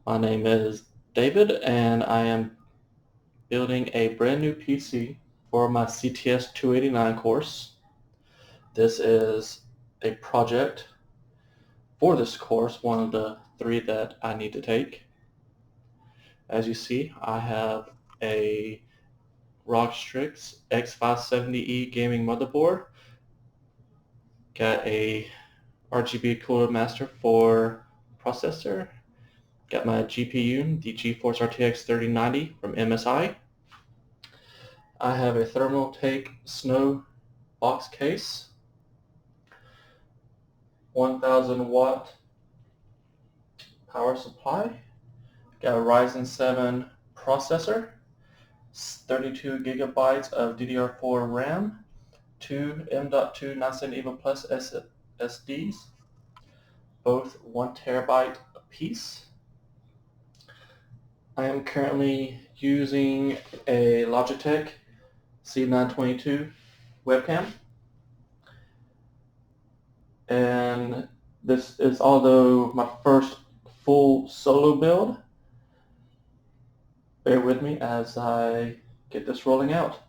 My name is David, and I am building a brand new PC for my CTS 289 course. This is a project for this course, one of the three that I need to take. As you see, I have a ROG Strix X570E gaming motherboard, got a RGB cooler master for processor, got my GPU, the GeForce RTX 3090 from MSI. I have a Thermaltake Snow box case, 1000 watt power supply, got a Ryzen 7 processor, 32 gigabytes of DDR4 RAM, two M.2 970 EVO Plus SSDs, both 1 terabyte apiece. I am currently using a Logitech C922 webcam, and this is, although my first full solo build, bear with me as I get this rolling out.